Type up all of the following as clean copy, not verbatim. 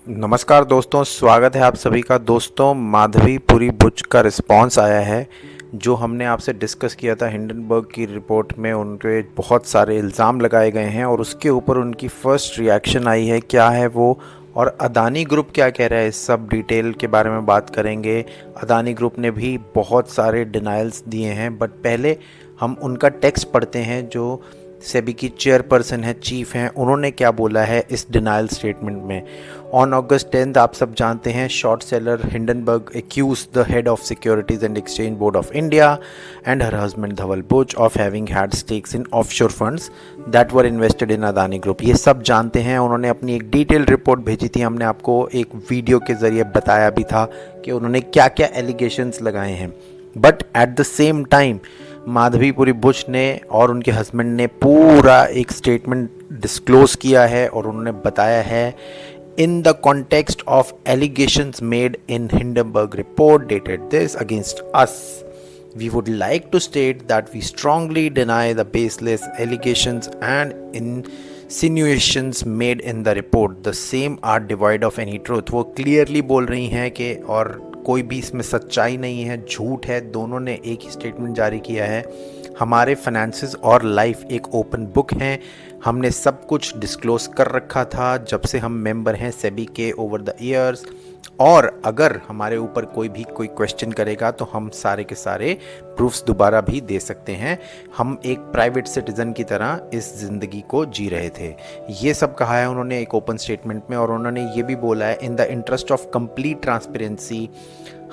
नमस्कार दोस्तों, स्वागत है आप सभी का। दोस्तों, माधवीपुरी बुच का रिस्पांस आया है जो हमने आपसे डिस्कस किया था। हिंडनबर्ग की रिपोर्ट में उनके बहुत सारे इल्ज़ाम लगाए गए हैं और उसके ऊपर उनकी फ़र्स्ट रिएक्शन आई है। क्या है वो, और अदानी ग्रुप क्या कह रहा है, इस सब डिटेल के बारे में बात करेंगे। अदानी ग्रुप ने भी बहुत सारे डिनाइल्स दिए हैं, बट पहले हम उनका टेक्स्ट पढ़ते हैं जो सेबी की चेयरपर्सन है, चीफ हैं, उन्होंने क्या बोला है इस डिनाइल स्टेटमेंट में। ऑन अगस्त 10 आप सब जानते हैं, short seller Hindenburg accuse the head of securities and exchange board of India and her husband Dhaval Buch of having had stakes in offshore funds that were invested in Adani group. ये सब जानते हैं। उन्होंने अपनी एक डिटेल रिपोर्ट भेजी थी, हमने आपको एक वीडियो के ज़रिए बताया भी था कि उन्होंने क्या क्या एलिगेशंस लगाए हैं। But at the same time Madhabi Puri Buch ने और उनके हस्बैंड ने पूरा एक स्टेटमेंट डिस्क्लोज किया है और उन्होंने बताया है, in the context of allegations made in Hindenburg report dated this against us, we would like to state that we strongly deny the baseless allegations and insinuations made in the report. The same are devoid of any truth. वो clearly बोल रही हैं कि और कोई भी इसमें सच्चाई नहीं है, झूठ है। दोनों ने एक ही स्टेटमेंट जारी किया है। हमारे फाइनेंसेस और लाइफ एक ओपन बुक हैं। हमने सब कुछ डिस्क्लोज कर रखा था जब से हम मेंबर हैं सेबी के ओवर द ईयर्स, और अगर हमारे ऊपर कोई क्वेश्चन करेगा तो हम सारे के सारे प्रूफ्स दोबारा भी दे सकते हैं। हम एक प्राइवेट सिटीज़न की तरह इस ज़िंदगी को जी रहे थे। ये सब कहा है उन्होंने एक ओपन स्टेटमेंट में। और उन्होंने ये भी बोला है, in the interest of complete transparency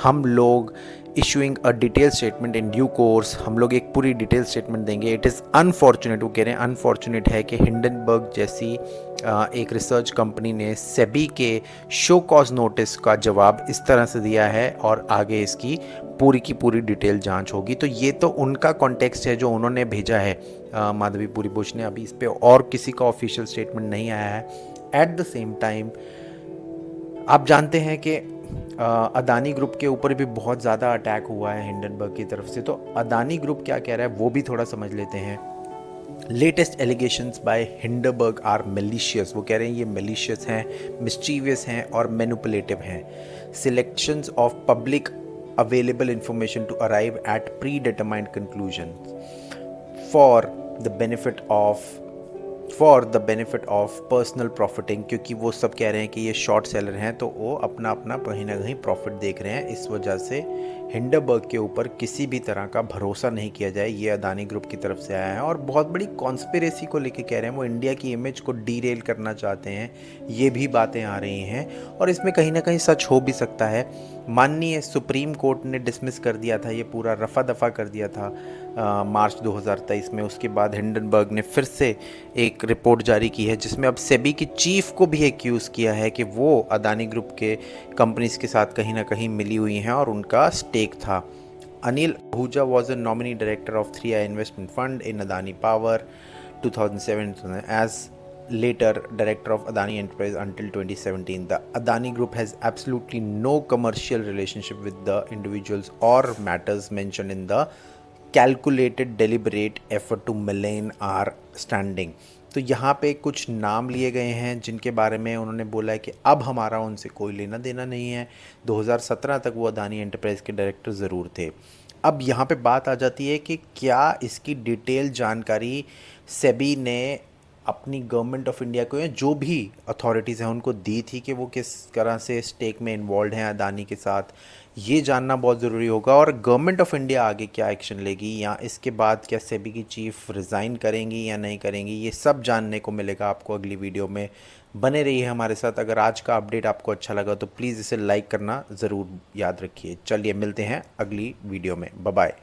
हम लोग issuing a detail statement in due course, हम लोग एक पूरी डिटेल स्टेटमेंट देंगे। इट इज़ अनफॉर्चुनेट, वो कह रहे हैं अनफॉर्चुनेट है कि हिंडनबर्ग जैसी एक रिसर्च कंपनी ने सेबी के शो कॉज नोटिस का जवाब इस तरह से दिया है और आगे इसकी पूरी की पूरी डिटेल जांच होगी। तो ये तो उनका कॉन्टेक्स्ट है जो उन्होंने भेजा है माधवीपुरी बुच ने। अभी इस पर और किसी का ऑफिशियल स्टेटमेंट नहीं आया है। एट द सेम टाइम आप जानते हैं कि अदानी ग्रुप के ऊपर भी बहुत ज़्यादा अटैक हुआ है हिंडनबर्ग की तरफ से। तो अदानी ग्रुप क्या कह रहा है वो भी थोड़ा समझ लेते हैं। Latest allegations by Hindenburg are malicious, वो कह रहे हैं ये मेलिशियस हैं, मिस्चीवियस हैं और मैनिपुलेटिव हैं। Selections of public available information to arrive at predetermined conclusion for the benefit of personal profiting, क्योंकि वो सब कह रहे हैं कि ये शॉर्ट सेलर हैं तो वो अपना कहीं ना कहीं प्रॉफिट देख रहे हैं। इस वजह से हिंडनबर्ग के ऊपर किसी भी तरह का भरोसा नहीं किया जाए। ये अदानी ग्रुप की तरफ से आया है और बहुत बड़ी कॉन्स्पिरेसी को लेके कह रहे हैं। वो इंडिया की इमेज को डीरेल करना चाहते हैं, ये भी बातें आ रही हैं और इसमें कहीं ना कहीं सच हो भी सकता है। माननीय सुप्रीम कोर्ट ने डिसमिस कर दिया था, ये पूरा रफा दफा कर दिया था मार्च 2023 में। उसके बाद हिंडनबर्ग ने फिर से एक रिपोर्ट जारी की है जिसमें अब सेबी की चीफ को भी एक्यूज़ किया है कि वो अदानी ग्रुप के कंपनीज़ के साथ कहीं ना कहीं मिली हुई हैं और उनका स्टेक था। Anil Ahuja was a nominee director of 3i investment fund in Adani power 2007 as later director of Adani Enterprise until 2017. The Adani Group has absolutely no commercial relationship with the individuals or matters mentioned in the calculated deliberate effort to malign our standing. तो यहाँ पे कुछ नाम लिए गए हैं जिनके बारे में उन्होंने बोला है कि अब हमारा उनसे कोई लेना देना नहीं है। 2017 तक वो अदानी एंटरप्राइज के डायरेक्टर ज़रूर थे। अब यहाँ पे बात आ जाती है कि क्या इसकी डिटेल जानकारी सेबी ने अपनी गवर्नमेंट ऑफ इंडिया को या जो भी अथॉरिटीज़ हैं उनको दी थी कि वो किस तरह से स्टेक में इन्वॉल्व हैं अदानी के साथ। ये जानना बहुत ज़रूरी होगा। और गवर्नमेंट ऑफ इंडिया आगे क्या एक्शन लेगी या इसके बाद क्या सेबी की चीफ रिज़ाइन करेंगी या नहीं करेंगी, ये सब जानने को मिलेगा आपको अगली वीडियो में। बने रहिए हमारे साथ। अगर आज का अपडेट आपको अच्छा लगा तो प्लीज़ इसे लाइक करना ज़रूर याद रखिए। चलिए मिलते हैं अगली वीडियो में। Bye bye.